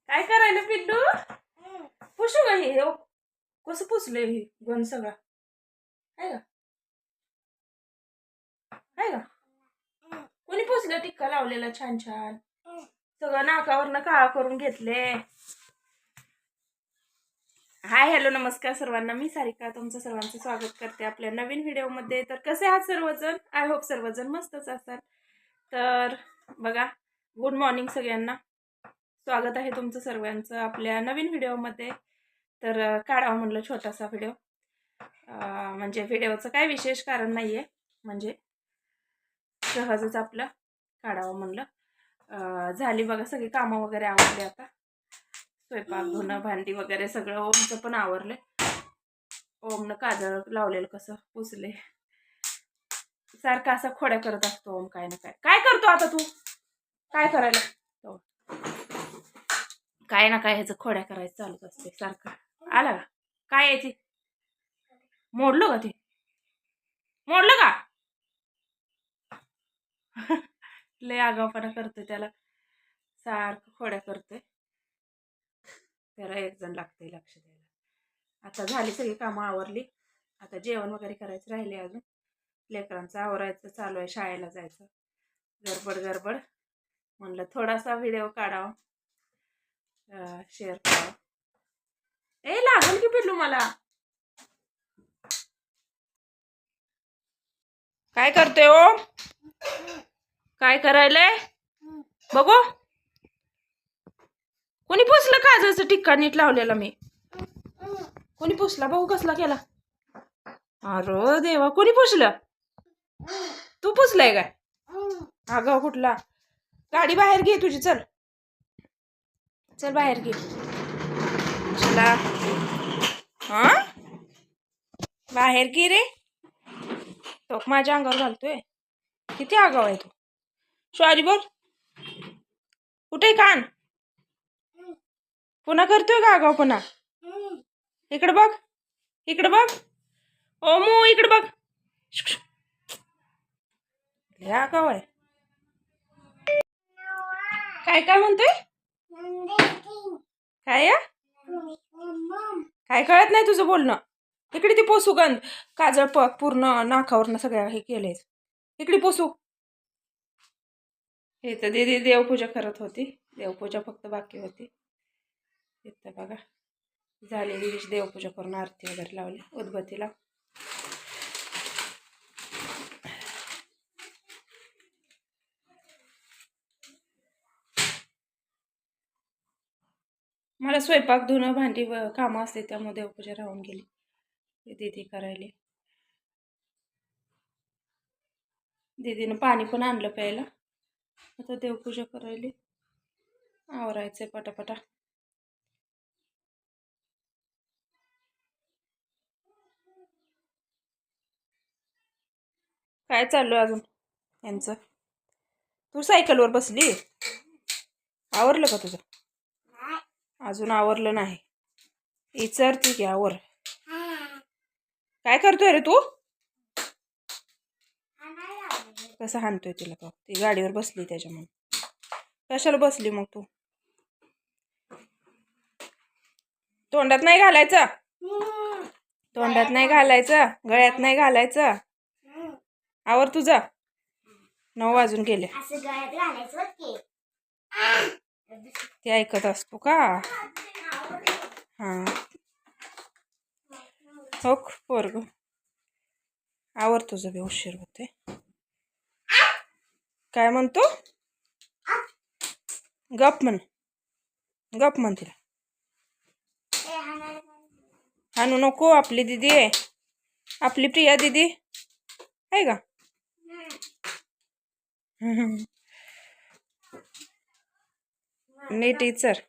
काय करायला पिल्लू? पुसू का हे? कसं पुसलंय हे गण सगळा? आहे का? आहे का? कोणी पुसलं? टिक्का लावलेला छान छान सगळं नाकावरनं काळा करून घेतले. हाय हॅलो नमस्कार सर्वांना, मी सारिका तुमचं सर्वांचं स्वागत करते आपल्या नवीन व्हिडिओमध्ये. तर कसे आहात सर्वजण? आय होप सर्वजण मस्तच असतात. तर बघा, गुड मॉर्निंग सगळ्यांना. स्वागत आहे तुमचं सर्वांचं आपल्या नवीन व्हिडिओमध्ये. तर काढावं म्हणलं छोटासा व्हिडिओ. म्हणजे व्हिडिओचं काय विशेष कारण नाही आहे, म्हणजे सहजच आपलं काढावं म्हणलं. झाली बघा सगळी कामं वगैरे आवरली. आता स्वयंपाक धुणं भांडी वगैरे सगळं ओमचं पण आवरले. ओमनं काजळ लावलेलं कसं पुसले. सारखा असा खोड्या करत असतो ओम, काय ना काय. काय करतो आता तू? काय करायला? काय ना काय ह्याचं खोड्या करायचं चालूच असते सारखं. आला का? काय आहे ती? मोडलं का ते? मोडलं का? लय आगावपणा करतोय, त्याला सारखं खोड्या करतोय. त्याला एक जण लागतंय लक्ष द्यायला. आता झाली सगळी कामं आवरली. आता जेवण वगैरे करायचं राहिले. अजून लेकरांचं आवरायचं चालू आहे, शाळेला जायचं. गडबड गडबड म्हणलं थोडासा व्हिडिओ काढावा, शेअर करावा. ए लागल की पिल्लू मला. काय करते ओ? काय करायलंय बघू? कोणी पुसलं काजळचं टिक्का नीट लावलेला मी? कोणी पुसला बघू? कसला केला? अरे देवा, कोणी पुसलं? तू पुसलाय काय? अगं कुठला? गाडी बाहेर घे तुझी. चल चल बाहेर घे. चला हा, बाहेर घे रे. तो माझ्या अंगावर घालतोय. किती आगाव आहे तू. सॉरी बोल. कुठे कान? पुन्हा करतोय का आगाव पुन्हा? इकडे बघ, इकडे बघ. ओमू इकडे बघ. लय आगाव आहे. काय काय म्हणतोय? काय या? काय कळत नाही तुझं बोलणं. इकडे ती पोसू गंध काजळ पूर्ण नाकावरनं सगळ्या हे केले. इकडे पोसू. हे तर दीदी देवपूजा करत होती. देवपूजा फक्त बाकी होती. इथं बघा झाली दीदीची देवपूजा करून आरती वगैरे लावली. उदबत्तीला मला स्वयंपाक धुणं भांडी कामं असते, त्यामुळे देवपूजा राहून गेली. दीदी करायली. दीदीनं पाणी पण आणलं प्यायला. आता देवपूजा करायली. आवरायचंय पटापटा. काय चालू अजून यांचं? तू सायकलवर बसली? आवरलं का तुझं? अजून आवरलं नाही. विचारते की आवर. काय करतोय रे तू? कसं हाणतोय तिला का? ती गाडीवर बसली त्याच्यामुळे. कशाला बसली मग तू? तोंडात नाही घालायचं. तोंडात नाही घालायचं, गळ्यात नाही घालायचं. आवर तुझा. 9 वाजून गेले. ते ऐकत असतो का? हा हो पोरग. आवर तुझं बी, उशीर होते. काय म्हणतो? गप म्हण, गप म्हण तिला. हाणू नको. आपली दीदी आहे, आपली प्रिया दीदी आहे का? नीट इचर.